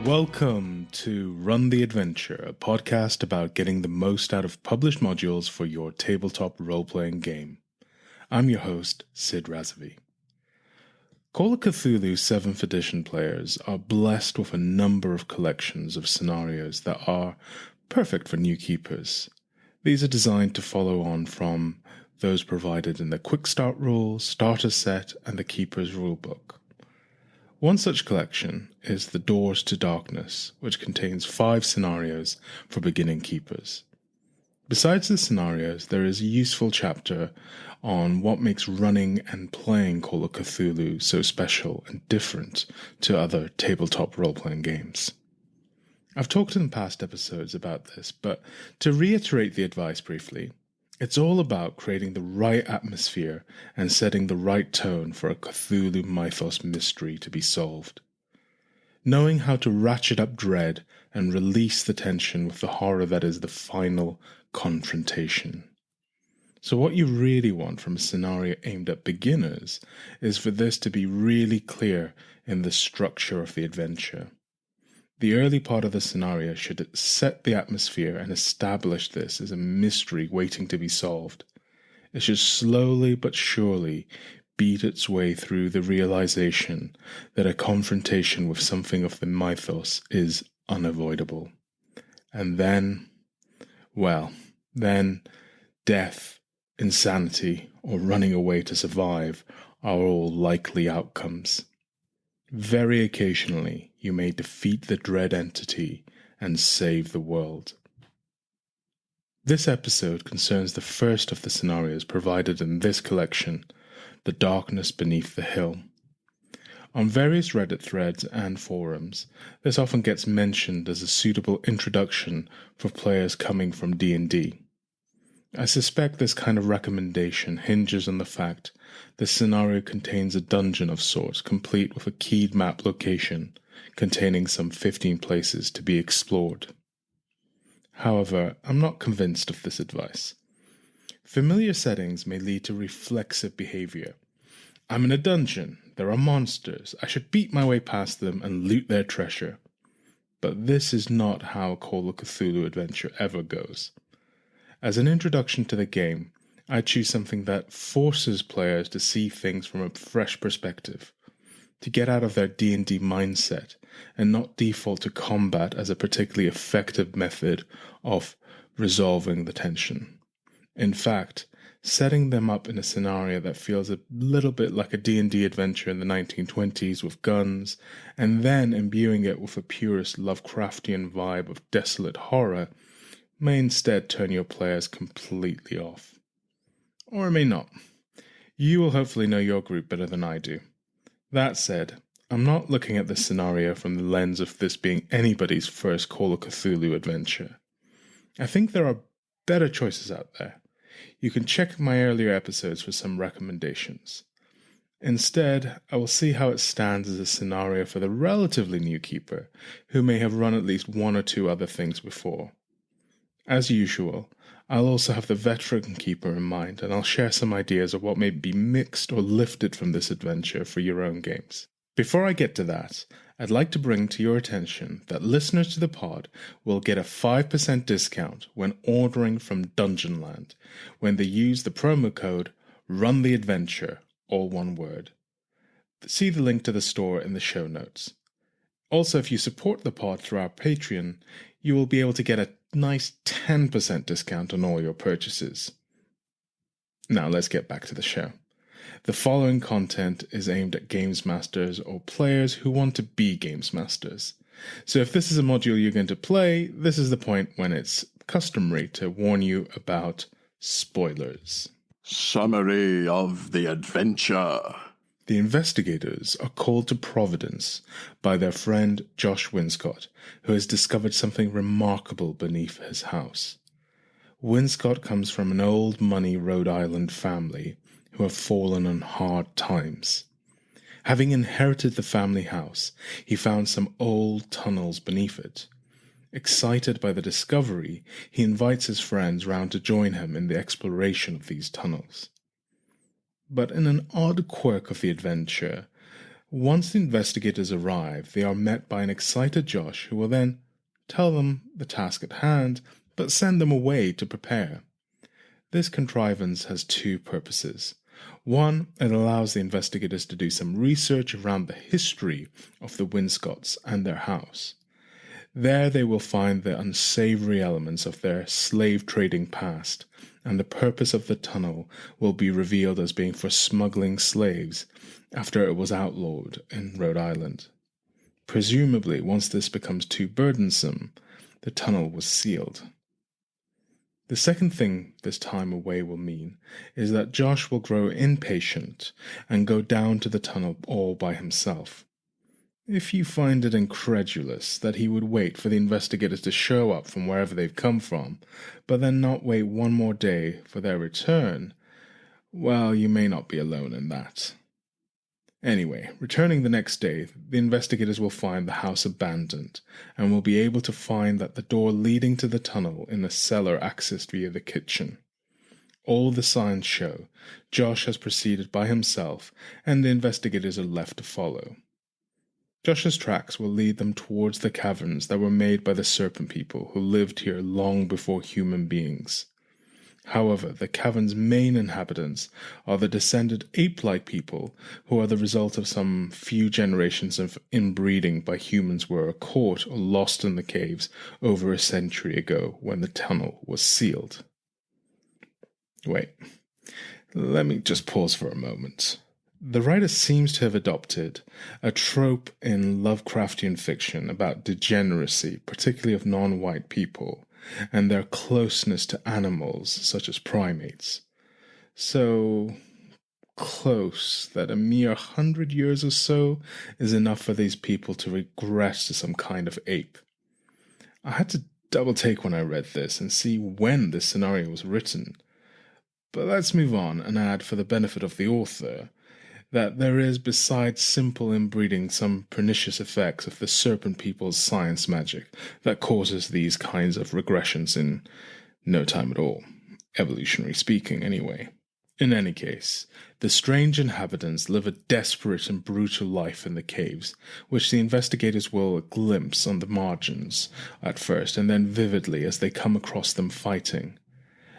Welcome to Run the Adventure, a podcast about getting the most out of published modules for your tabletop role-playing game. I'm your host, Sid Razavi. Call of Cthulhu 7th edition players are blessed with a number of collections of scenarios that are perfect for new keepers. These are designed to follow on from those provided in the Quick Start rules, Starter Set, and the Keeper's Rulebook. One such collection is The Doors to Darkness, which contains 5 scenarios for beginning keepers. Besides the scenarios, there is a useful chapter on what makes running and playing Call of Cthulhu so special and different to other tabletop role-playing games. I've talked in past episodes about this, but to reiterate the advice briefly, it's all about creating the right atmosphere and setting the right tone for a Cthulhu mythos mystery to be solved. Knowing how to ratchet up dread and release the tension with the horror that is the final confrontation. So what you really want from a scenario aimed at beginners is for this to be really clear in the structure of the adventure. The early part of the scenario should set the atmosphere and establish this as a mystery waiting to be solved. It should slowly but surely beat its way through the realization that a confrontation with something of the mythos is unavoidable. And then death, insanity, or running away to survive are all likely outcomes. Very occasionally, you may defeat the dread entity and save the world. This episode concerns the first of the scenarios provided in this collection, The Darkness Beneath the Hill. On various Reddit threads and forums, this often gets mentioned as a suitable introduction for players coming from D&D. I suspect this kind of recommendation hinges on the fact the scenario contains a dungeon of sorts, complete with a keyed map location containing some 15 places to be explored. However, I'm not convinced of this advice. Familiar settings may lead to reflexive behavior. I'm in a dungeon, there are monsters, I should beat my way past them and loot their treasure. But this is not how a Call of Cthulhu adventure ever goes. As an introduction to the game, I choose something that forces players to see things from a fresh perspective, to get out of their D&D mindset and not default to combat as a particularly effective method of resolving the tension. In fact, setting them up in a scenario that feels a little bit like a D&D adventure in the 1920s with guns, and then imbuing it with a purist Lovecraftian vibe of desolate horror, may instead turn your players completely off. Or it may not. You will hopefully know your group better than I do. That said, I'm not looking at this scenario from the lens of this being anybody's first Call of Cthulhu adventure. I think there are better choices out there. You can check my earlier episodes for some recommendations. Instead, I will see how it stands as a scenario for the relatively new keeper who may have run at least one or two other things before. As usual, I'll also have the veteran keeper in mind, and I'll share some ideas of what may be mixed or lifted from this adventure for your own games. Before I get to that, I'd like to bring to your attention that listeners to the pod will get a 5% discount when ordering from Dungeonland when they use the promo code RUNTHEADVENTURE, all one word. See the link to the store in the show notes. Also, if you support the pod through our Patreon, you will be able to get a nice 10% discount on all your purchases. Now let's get back to the show. The following content is aimed at games masters or players who want to be games masters. So if this is a module you're going to play, this is the point when it's customary to warn you about spoilers. Summary of the adventure. The investigators are called to Providence by their friend Josh Winscott, who has discovered something remarkable beneath his house. Winscott comes from an old money Rhode Island family who have fallen on hard times. Having inherited the family house, he found some old tunnels beneath it. Excited by the discovery, he invites his friends round to join him in the exploration of these tunnels. But in an odd quirk of the adventure, Once the investigators arrive, they are met by an excited Josh who will then tell them the task at hand, but send them away to prepare. This contrivance has two purposes. One, it allows the investigators to do some research around the history of the Winscotts and their house. There they will find the unsavory elements of their slave trading past, and the purpose of the tunnel will be revealed as being for smuggling slaves after it was outlawed in Rhode Island. Presumably, once this becomes too burdensome, the tunnel was sealed. The second thing this time away will mean is that Josh will grow impatient and go down to the tunnel all by himself. If you find it incredulous that he would wait for the investigators to show up from wherever they've come from, but then not wait one more day for their return, well, you may not be alone in that. Anyway, returning the next day, the investigators will find the house abandoned and will be able to find that the door leading to the tunnel in the cellar accessed via the kitchen. All the signs show Josh has proceeded by himself and the investigators are left to follow. Josh's tracks will lead them towards the caverns that were made by the serpent people who lived here long before human beings. However, the cavern's main inhabitants are the descended ape-like people who are the result of some few generations of inbreeding by humans who were caught or lost in the caves over a century ago when the tunnel was sealed. Wait, let me just pause for a moment. The writer seems to have adopted a trope in Lovecraftian fiction about degeneracy, particularly of non-white people, and their closeness to animals such as primates. So close that a mere 100 years or so is enough for these people to regress to some kind of ape. I had to double take when I read this and see when this scenario was written. But let's move on and add, for the benefit of the author, that there is, besides simple inbreeding, some pernicious effects of the serpent people's science magic that causes these kinds of regressions in no time at all, evolutionary speaking anyway. In any case, the strange inhabitants live a desperate and brutal life in the caves, which the investigators will glimpse on the margins at first and then vividly as they come across them fighting.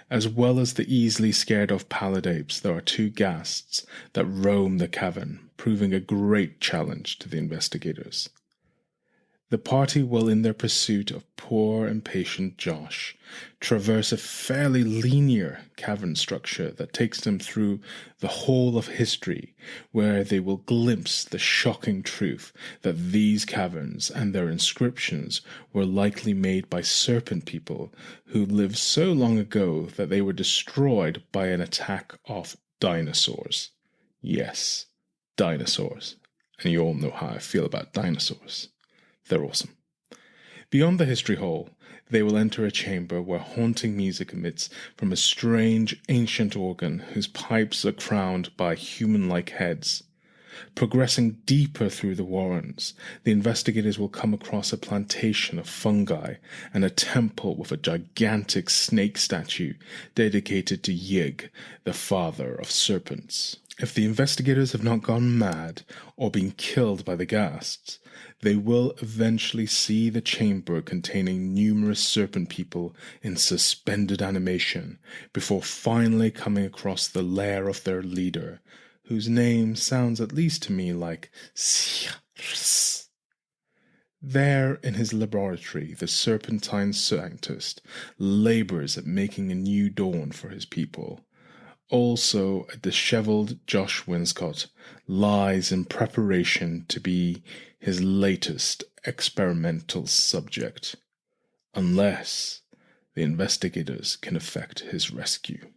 As well as the easily scared-off pallid apes, there are two ghasts that roam the cavern, proving a great challenge to the investigators. The party will, in their pursuit of poor and patient Josh, traverse a fairly linear cavern structure that takes them through the whole of history, where they will glimpse the shocking truth that these caverns and their inscriptions were likely made by serpent people who lived so long ago that they were destroyed by an attack of dinosaurs. Yes, dinosaurs. And you all know how I feel about dinosaurs. They're awesome. Beyond the history hall, they will enter a chamber where haunting music emits from a strange ancient organ whose pipes are crowned by human-like heads. Progressing deeper through the warrens, the investigators will come across a plantation of fungi and a temple with a gigantic snake statue dedicated to Yig, the father of serpents. If the investigators have not gone mad or been killed by the ghasts, they will eventually see the chamber containing numerous serpent people in suspended animation before finally coming across the lair of their leader, whose name sounds at least to me like Sirs. There, in his laboratory, the serpentine scientist labors at making a new dawn for his people. Also, a disheveled Josh Winscott lies in preparation to be his latest experimental subject, unless the investigators can effect his rescue.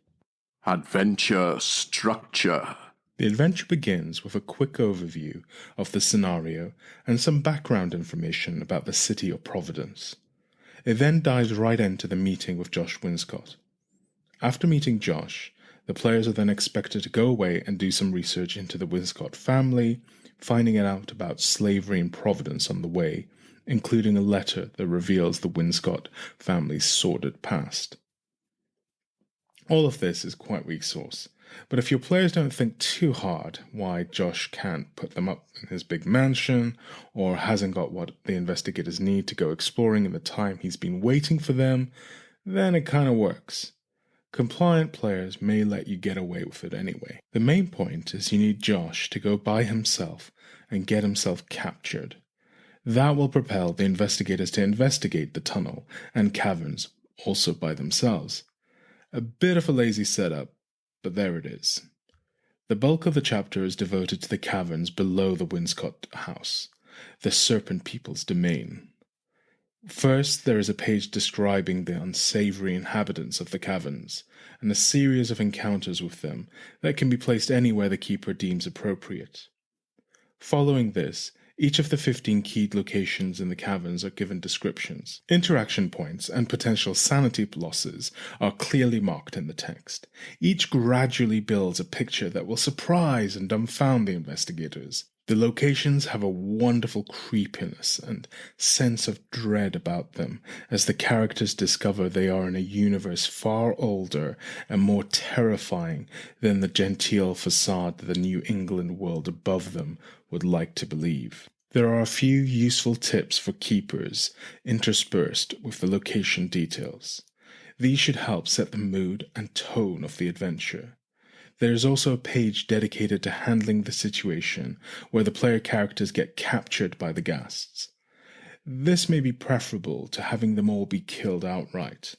Adventure structure. The adventure begins with a quick overview of the scenario and some background information about the city of Providence. It then dives right into the meeting with Josh Winscott. After meeting Josh, the players are then expected to go away and do some research into the Winscott family, finding out about slavery in Providence on the way, including a letter that reveals the Winscott family's sordid past. All of this is quite weak sauce, But if your players don't think too hard why Josh can't put them up in his big mansion, or hasn't got what the investigators need to go exploring in the time he's been waiting for them, then it kind of works. Compliant players may let you get away with it anyway. The main point is you need Josh to go by himself and get himself captured. That will propel the investigators to investigate the tunnel and caverns also by themselves. A bit of a lazy setup, but there it is. The bulk of the chapter is devoted to the caverns below the Winscott house, the Serpent People's domain. First, there is a page describing the unsavory inhabitants of the caverns, and a series of encounters with them that can be placed anywhere the keeper deems appropriate. Following this, each of the 15 keyed locations in the caverns are given descriptions. Interaction points and potential sanity losses are clearly marked in the text. Each gradually builds a picture that will surprise and dumbfound the investigators. The locations have a wonderful creepiness and sense of dread about them as the characters discover they are in a universe far older and more terrifying than the genteel facade the New England world above them would like to believe. There are a few useful tips for keepers interspersed with the location details. These should help set the mood and tone of the adventure. There is also a page dedicated to handling the situation where the player characters get captured by the ghasts. This may be preferable to having them all be killed outright.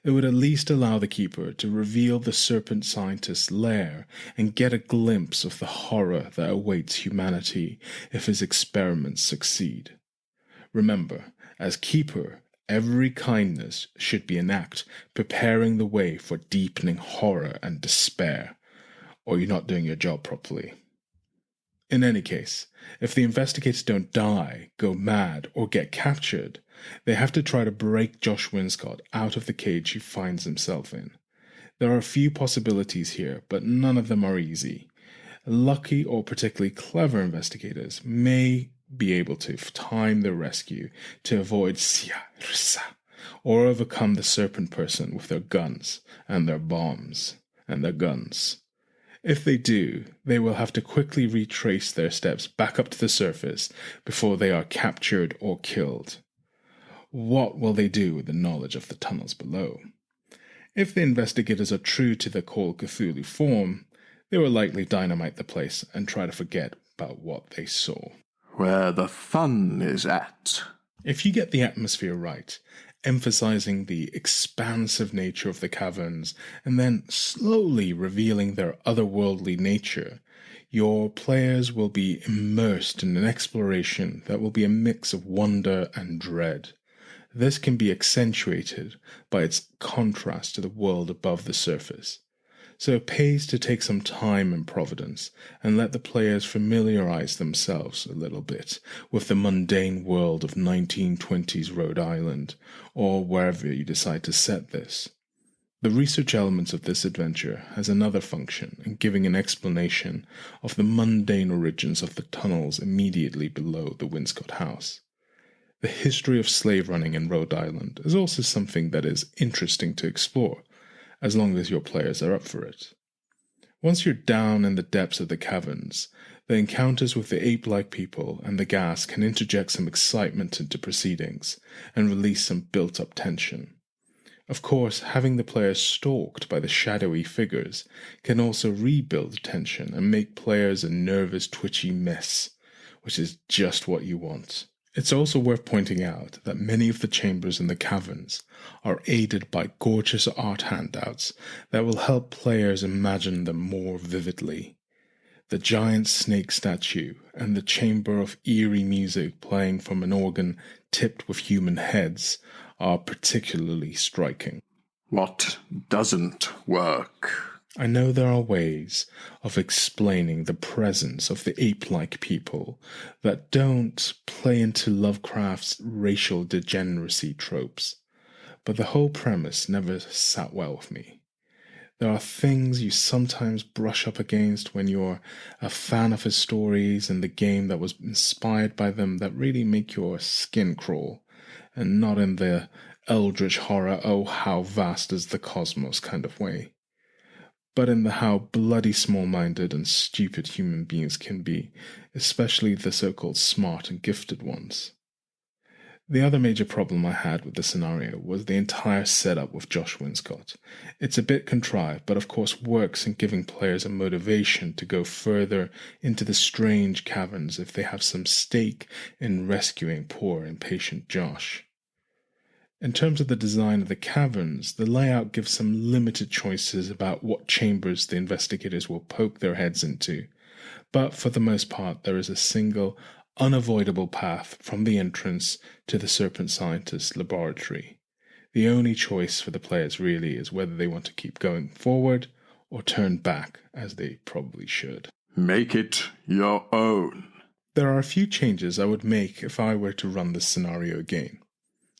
It would at least allow the keeper to reveal the serpent scientist's lair and get a glimpse of the horror that awaits humanity if his experiments succeed. Remember, as keeper, every kindness should be an act preparing the way for deepening horror and despair, or you're not doing your job properly. In any case, if the investigators don't die, go mad, or get captured, they have to try to break Josh Winscott out of the cage he finds himself in. There are a few possibilities here, but none of them are easy. Lucky or particularly clever investigators may be able to time the rescue to avoid or overcome the serpent person with their guns and their bombs and their guns. If they do, they will have to quickly retrace their steps back up to the surface before they are captured or killed. What will they do with the knowledge of the tunnels below? If the investigators are true to the Call of Cthulhu form, they will likely dynamite the place and try to forget about what they saw. Where the fun is at. If you get the atmosphere right, emphasizing the expansive nature of the caverns and then slowly revealing their otherworldly nature, your players will be immersed in an exploration that will be a mix of wonder and dread. This can be accentuated by its contrast to the world above the surface. So it pays to take some time and providence and let the players familiarize themselves a little bit with the mundane world of 1920s Rhode Island, or wherever you decide to set this. The research elements of this adventure has another function in giving an explanation of the mundane origins of the tunnels immediately below the Winscott house. The history of slave running in Rhode Island is also something that is interesting to explore, as long as your players are up for it. Once you're down in the depths of the caverns, the encounters with the ape-like people and the gas can interject some excitement into proceedings and release some built-up tension. Of course, having the players stalked by the shadowy figures can also rebuild tension and make players a nervous, twitchy mess, which is just what you want. It's also worth pointing out that many of the chambers in the caverns are aided by gorgeous art handouts that will help players imagine them more vividly. The giant snake statue and the chamber of eerie music playing from an organ tipped with human heads are particularly striking. What doesn't work? I know there are ways of explaining the presence of the ape-like people that don't play into Lovecraft's racial degeneracy tropes, but the whole premise never sat well with me. There are things you sometimes brush up against when you're a fan of his stories and the game that was inspired by them that really make your skin crawl, and not in the eldritch horror, oh how vast is the cosmos kind of way. but in the how bloody small-minded and stupid human beings can be, especially the so-called smart and gifted ones. The other major problem I had with the scenario was the entire setup with Josh Winscott. It's a bit contrived, but of course works in giving players a motivation to go further into the strange caverns if they have some stake in rescuing poor, impatient Josh. In terms of the design of the caverns, the layout gives some limited choices about what chambers the investigators will poke their heads into, but for the most part there is a single, unavoidable path from the entrance to the serpent scientist's laboratory. The only choice for the players really is whether they want to keep going forward or turn back, as they probably should. Make it your own. There are a few changes I would make if I were to run this scenario again.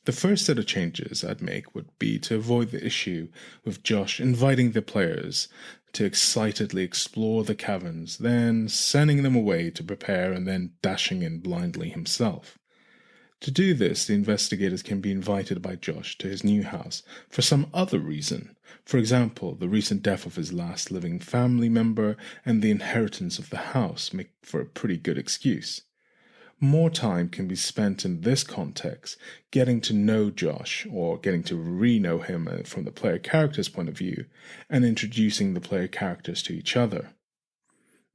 The first set of changes I'd make would be to avoid the issue with Josh inviting the players to excitedly explore the caverns, then sending them away to prepare and then dashing in blindly himself. To do this, the investigators can be invited by Josh to his new house for some other reason. For example, the recent death of his last living family member and the inheritance of the house make for a pretty good excuse. More time can be spent in this context getting to know Josh, or getting to re-know him from the player character's point of view, and introducing the player characters to each other.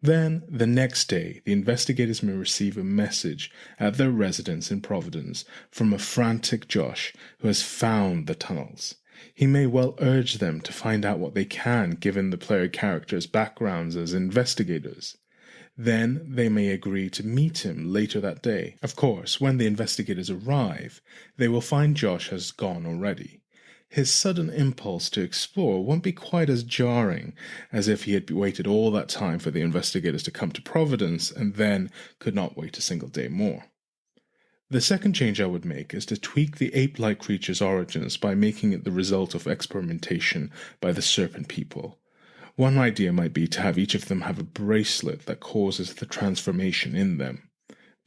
Then, the next day, the investigators may receive a message at their residence in Providence from a frantic Josh who has found the tunnels. He may well urge them to find out what they can given the player characters' backgrounds as investigators. Then they may agree to meet him later that day. Of course, when the investigators arrive, they will find Josh has gone already. His sudden impulse to explore won't be quite as jarring as if he had waited all that time for the investigators to come to Providence and then could not wait a single day more. The second change I would make is to tweak the ape-like creature's origins by making it the result of experimentation by the serpent people. One idea might be to have each of them have a bracelet that causes the transformation in them.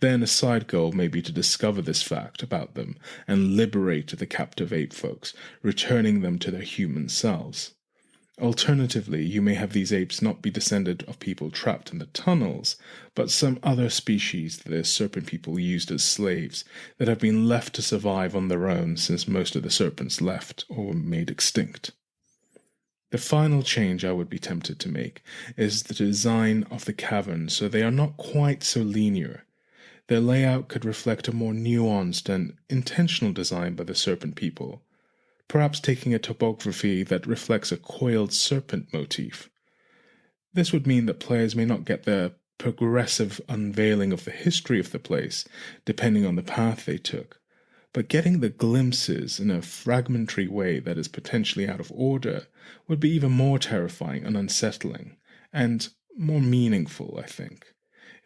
Then a side goal may be to discover this fact about them and liberate the captive ape folks, returning them to their human selves. Alternatively, you may have these apes not be descended of people trapped in the tunnels, but some other species that the serpent people used as slaves that have been left to survive on their own since most of the serpents left or were made extinct. The final change I would be tempted to make is the design of the caverns so they are not quite so linear. Their layout could reflect a more nuanced and intentional design by the serpent people, perhaps taking a topography that reflects a coiled serpent motif. This would mean that players may not get the progressive unveiling of the history of the place, depending on the path they took, but getting the glimpses in a fragmentary way that is potentially out of order would be even more terrifying and unsettling, and more meaningful, I think.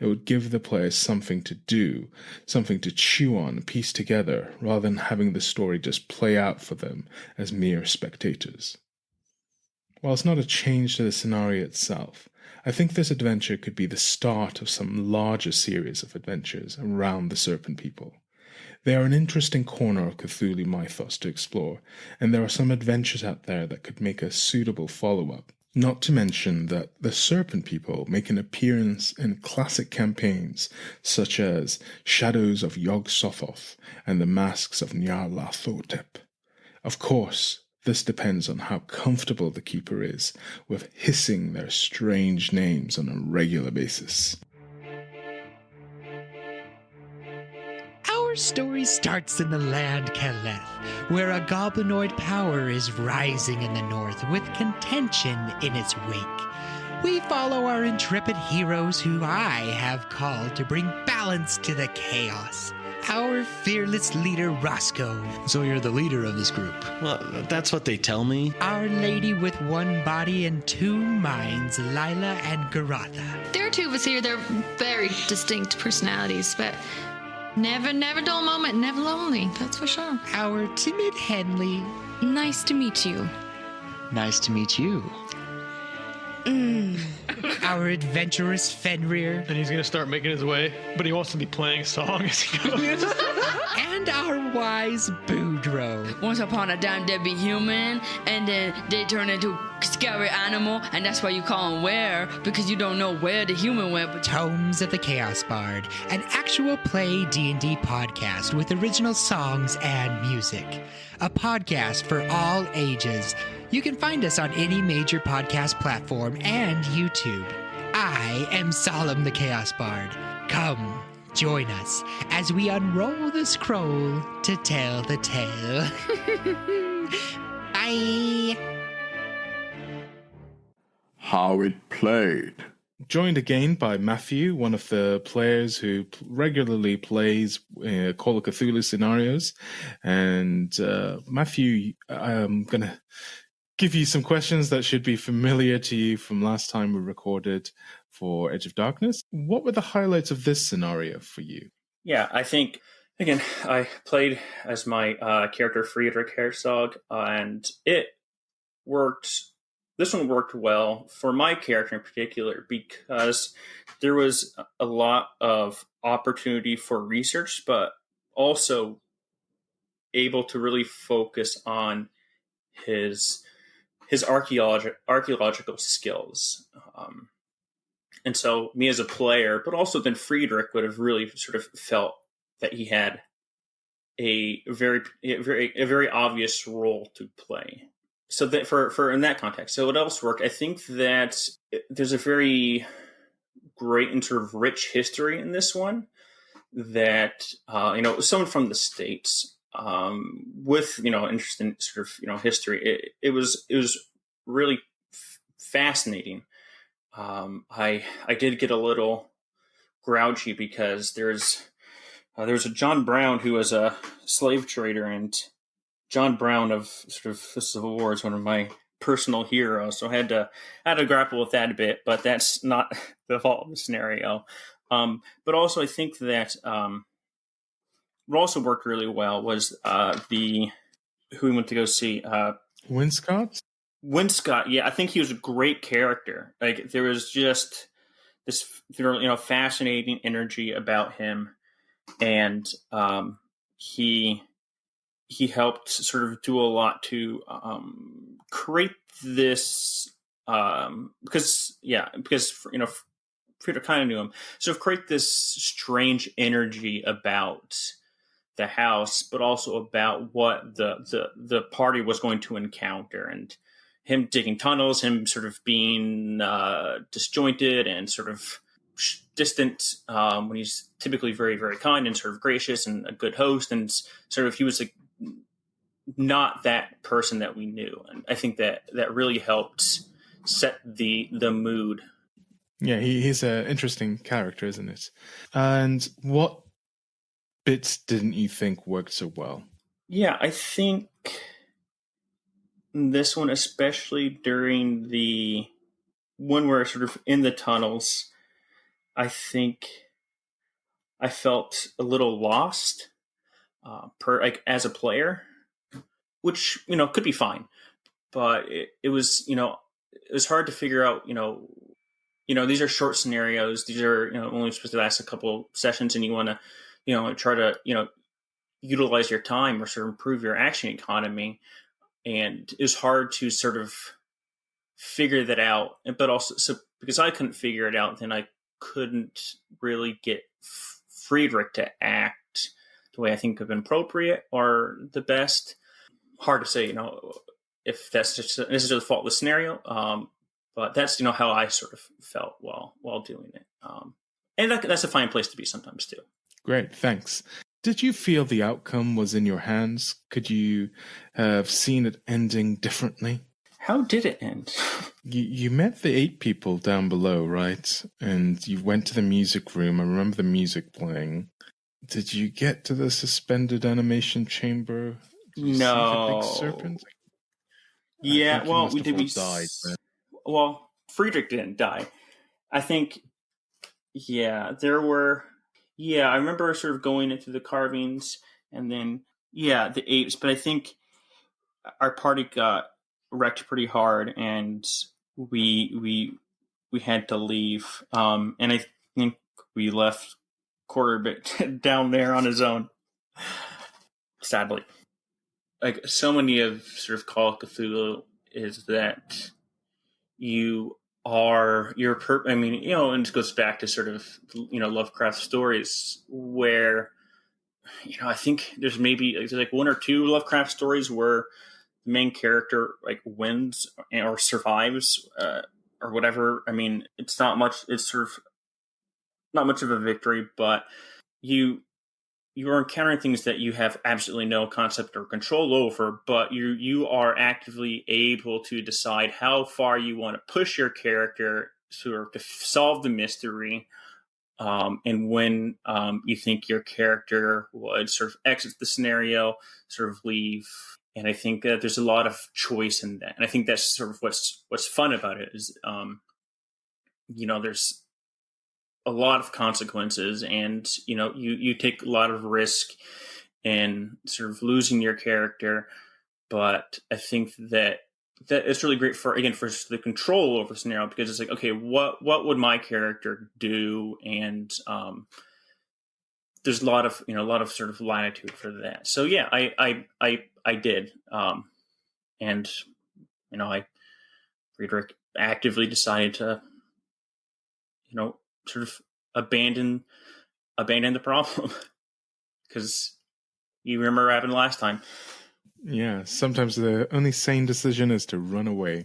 It would give the players something to do, something to chew on, piece together, rather than having the story just play out for them as mere spectators. While it's not a change to the scenario itself, I think this adventure could be the start of some larger series of adventures around the Serpent People. They are an interesting corner of Cthulhu mythos to explore, and there are some adventures out there that could make a suitable follow-up. Not to mention that the Serpent People make an appearance in classic campaigns such as Shadows of Yog-Sothoth and the Masks of Nyarlathotep. Of course, this depends on how comfortable the keeper is with hissing their strange names on a regular basis. Our story starts in the land Kaleth, where a goblinoid power is rising in the north with contention in its wake. We follow our intrepid heroes who I have called to bring balance to the chaos. Our fearless leader, Roscoe. So you're the leader of this group? Well, that's what they tell me. Our lady with one body and two minds, Lila and Garatha. There are two of us here. They're very distinct personalities, but never dull moment, never lonely, that's for sure. Our timid Henley. Nice to meet you. Nice to meet you. Our adventurous Fenrir. And he's going to start making his way, but he wants to be playing a song as he goes. And our wise Boudreaux. Once upon a time, there'd be human, and then they turn into scary animal, and that's why you call him Where, because you don't know where the human went. But Tomes of the Chaos Bard, an actual play D&D podcast with original songs and music. A podcast for all ages. You can find us on any major podcast platform and YouTube. I am Solemn the Chaos Bard. Come, join us as we unroll the scroll to tell the tale. Bye! How it played. Joined again by Matthew, one of the players who regularly plays Call of Cthulhu scenarios. And Matthew, I'm going to give you some questions that should be familiar to you from last time we recorded for Edge of Darkness. What were the highlights of this scenario for you? Yeah, I think, again, I played as my character Friedrich Herzog, and it worked. This one worked well for my character in particular because there was a lot of opportunity for research, but also able to really focus on his archaeological skills. And so me as a player, but also then Friedrich would have really sort of felt that he had a very obvious role to play. So that for in that context, so what else worked? I think that there's a very great and sort of rich history in this one. That someone from the States with interest in sort of history. It was really fascinating. I did get a little grouchy because there was a John Brown who was a slave trader, and John Brown of sort of the Civil War is one of my personal heroes, so I had to grapple with that a bit. But that's not the fault of the scenario. But also, I think that what also worked really well was who we went to go see. Winscott? Winscott, yeah, I think he was a great character. Like there was just this, fascinating energy about him, and he helped sort of do a lot to create this because Friedrich kind of knew him, so create this strange energy about the house, but also about what the party was going to encounter, and him digging tunnels, him sort of being disjointed and sort of distant when he's typically very, very kind and sort of gracious and a good host, and sort of he was like not that person that we knew, and I think that really helped set the mood. Yeah, he's an interesting character, isn't it? And what bits didn't you think worked so well? Yeah, I think this one, especially during the when we're sort of in the tunnels, I think I felt a little lost as a player, which could be fine, but it was hard to figure out. These are short scenarios. These are only supposed to last a couple sessions, and you want to try to utilize your time or sort of improve your action economy. And it was hard to sort of figure that out. But also, because I couldn't figure it out, then I couldn't really get Friedrich to act the way I think would have been appropriate or the best. Hard to say, if that's just necessarily the fault of the scenario. But that's, how I sort of felt while doing it. And that's a fine place to be sometimes too. Great, thanks. Did you feel the outcome was in your hands? Could you have seen it ending differently? How did it end? You met the 8 people down below, right? And you went to the music room. I remember the music playing. Did you get to the suspended animation chamber? Did you see the big serpent? Yeah, well, we died. Well, Friedrich didn't die. I think, there were. Yeah, I remember sort of going into the carvings and then, the apes. But I think our party got wrecked pretty hard, and we had to leave. And I think we left Quarterbit down there on his own. Sadly, like so many of sort of Call of Cthulhu is that I mean, and it goes back to sort of, Lovecraft stories where, I think there's like one or two Lovecraft stories where the main character like wins or survives, or whatever. I mean, it's not much. It's sort of not much of a victory, but you are encountering things that you have absolutely no concept or control over, but you are actively able to decide how far you want to push your character sort of to solve the mystery, and when you think your character would sort of exit the scenario, sort of leave. And I think that there's a lot of choice in that, and I think that's sort of what's fun about it is, there's a lot of consequences, and you take a lot of risk in sort of losing your character. But I think that it's really great for the control over the scenario, because it's like, okay, what would my character do? And there's a lot of sort of latitude for that. So yeah, I did, and Friedrich actively decided to sort of abandon the problem, because you remember what happened last time. Yeah, sometimes the only sane decision is to run away.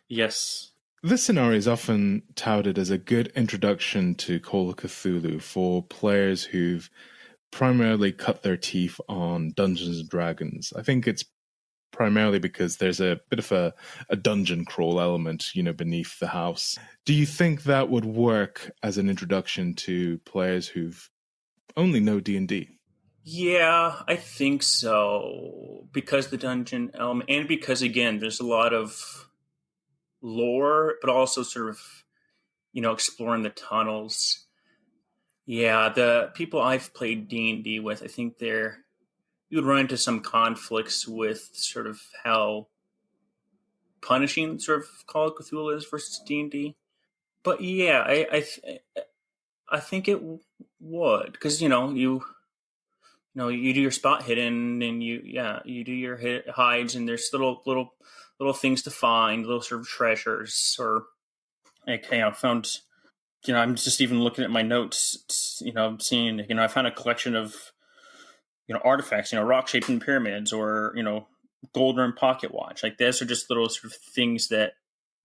Yes. This scenario is often touted as a good introduction to Call of Cthulhu for players who've primarily cut their teeth on Dungeons and Dragons. I think it's primarily because there's a bit of a dungeon crawl element, beneath the house. Do you think that would work as an introduction to players who've only know D&D? Yeah, I think so. Because the dungeon element, and because, again, there's a lot of lore, but also sort of, exploring the tunnels. Yeah, the people I've played D&D with, I think you would run into some conflicts with sort of how punishing sort of Call of Cthulhu is versus D&D. But yeah, I think it would, because you do your spot hidden, and you do your hides, and there's little things to find, little sort of treasures, or like, I found, I'm just even looking at my notes, seeing, I found a collection of artifacts, rock shaped pyramids, or gold rim pocket watch. Like, those are just little sort of things that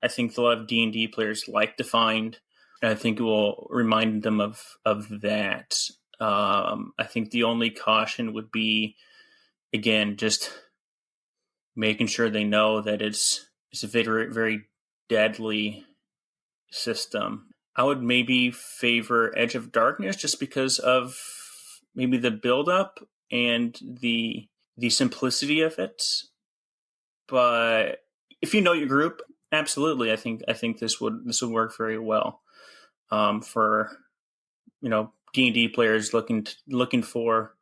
I think a lot of D&D players like to find. And I think it will remind them of that. I think the only caution would be, again, just making sure they know that it's a very, very deadly system. I would maybe favor Edge of Darkness, just because of maybe the build-up and the simplicity of it. But if you know your group, absolutely, I think this would work very well, for D&D players looking for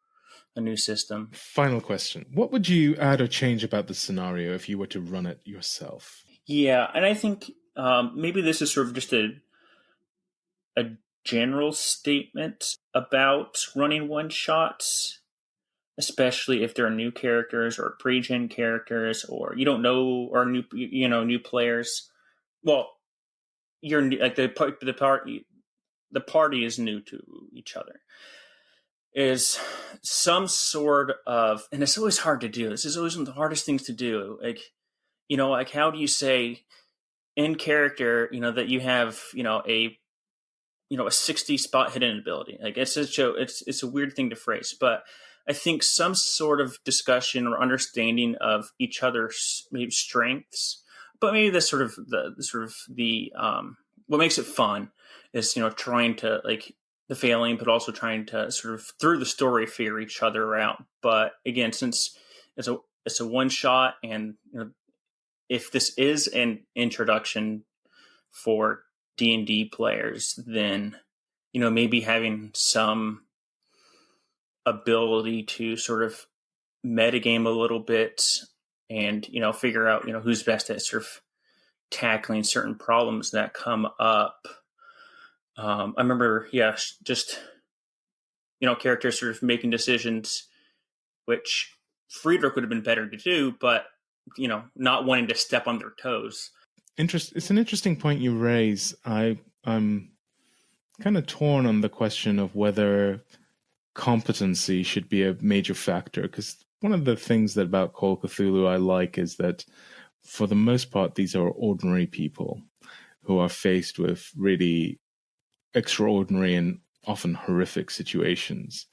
a new system. Final question: what would you add or change about the scenario if you were to run it yourself? Yeah, and I think maybe this is sort of just a general statement about running one shots, especially if there are new characters or pre-gen characters, or you don't know, or new players. Well, you're like the party is new to each other. Is some sort of, and it's always hard to do. This is always one of the hardest things to do. Like how do you say in character, that you have, a 60 spot hidden ability? Like, it's a weird thing to phrase, but I think some sort of discussion or understanding of each other's maybe strengths, but maybe the what makes it fun is, trying to, like, the failing, but also trying to sort of, through the story, figure each other out. But again, since it's a one shot, and if this is an introduction for D&D players, then maybe having some ability to sort of metagame a little bit, and figure out who's best at sort of tackling certain problems that come up. I remember, just characters sort of making decisions, which Friedrich would have been better to do, but not wanting to step on their toes. It's an interesting point you raise. I'm kind of torn on the question of whether competency should be a major factor, because one of the things that about Call of Cthulhu I like is that for the most part these are ordinary people who are faced with really extraordinary and often horrific situations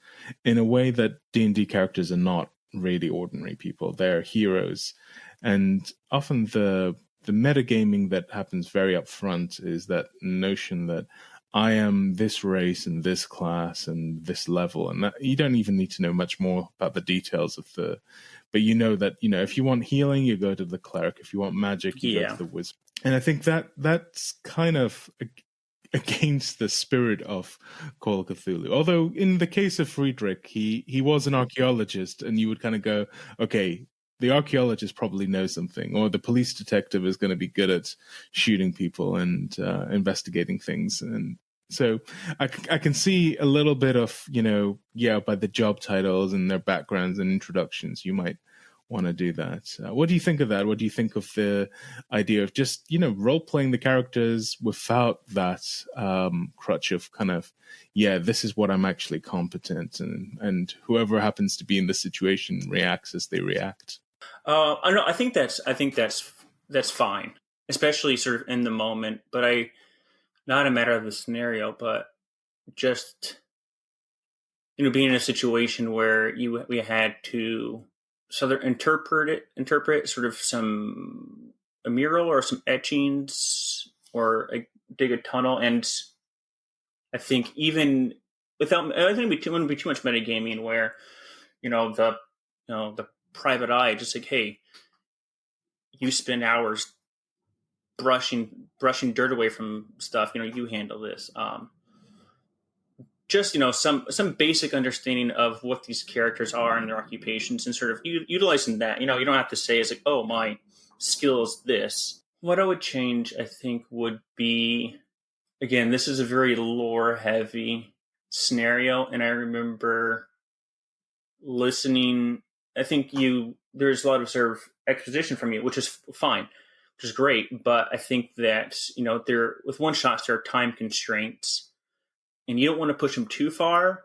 in a way that D&D characters are not really ordinary people. They're heroes, and often the metagaming that happens very upfront is that notion that I am this race and this class and this level, and that, you don't even need to know much more about the details of the, but you know that, you know, if you want healing, you go to the cleric. If you want magic, you go to the wizard. And I think that that's kind of against the spirit of Call of Cthulhu. Although in the case of Friedrich, he was an archaeologist, and you would kind of go, okay, the archaeologist probably knows something, or the police detective is going to be good at shooting people and investigating things. And so I can see a little bit of, you know, by the job titles and their backgrounds and introductions, you might want to do that. What do you think of that? What do you think of the idea of just, you know, role-playing the characters without that crutch of kind of, this is what I'm actually competent, and whoever happens to be in the situation reacts as they react? I think that's fine, especially sort of in the moment. But not a matter of the scenario, but just, you know, being in a situation where we had to interpret sort of a mural or some etchings or dig a tunnel, and I think even without, I think it wouldn't be too much metagaming where, you know, the private eye just like, hey, you spend hours brushing dirt away from stuff, you know, you handle this. Just, you know, some basic understanding of what these characters are and their occupations, and sort of utilizing that. You know, you don't have to say it's like, oh, my skill is this. What I would change, I think, would be, again, this is a very lore heavy scenario, and I remember listening. I think there's a lot of sort of exposition from you, which is fine, which is great. But I think that, you know, with one shots, there are time constraints, and you don't want to push them too far.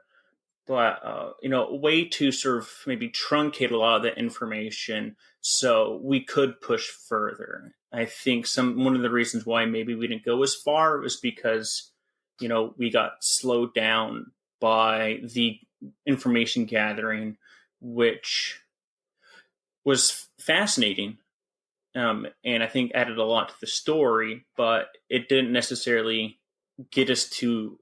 But, you know, a way to sort of maybe truncate a lot of the information so we could push further. I think one of the reasons why maybe we didn't go as far was because, you know, we got slowed down by the information gathering, which was fascinating, and I think added a lot to the story, but it didn't necessarily get us to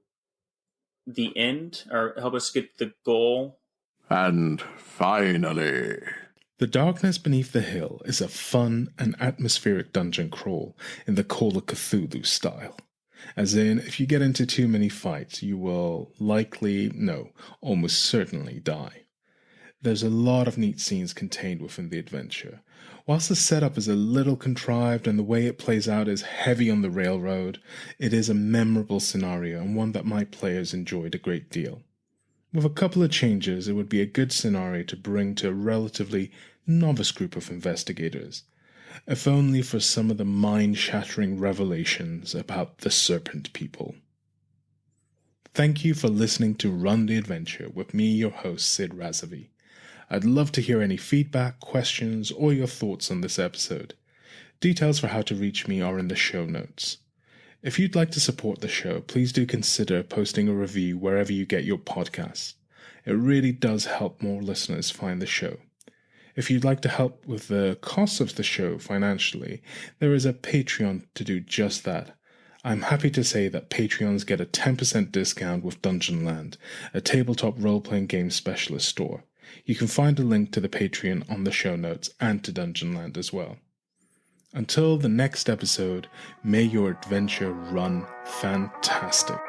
the end or help us get the goal. And finally, The Darkness Beneath the Hill is a fun and atmospheric dungeon crawl in the Call of Cthulhu style. As in, if you get into too many fights, you will almost certainly die. There's a lot of neat scenes contained within the adventure. Whilst the setup is a little contrived and the way it plays out is heavy on the railroad, it is a memorable scenario and one that my players enjoyed a great deal. With a couple of changes, it would be a good scenario to bring to a relatively novice group of investigators, if only for some of the mind-shattering revelations about the Serpent People. Thank you for listening to Run the Adventure with me, your host, Sid Razavi. I'd love to hear any feedback, questions, or your thoughts on this episode. Details for how to reach me are in the show notes. If you'd like to support the show, please do consider posting a review wherever you get your podcasts. It really does help more listeners find the show. If you'd like to help with the costs of the show financially, there is a Patreon to do just that. I'm happy to say that Patreons get a 10% discount with Dungeonland, a tabletop role-playing game specialist store. You can find a link to the Patreon on the show notes and to Dungeonland as well. Until the next episode, may your adventure run fantastic.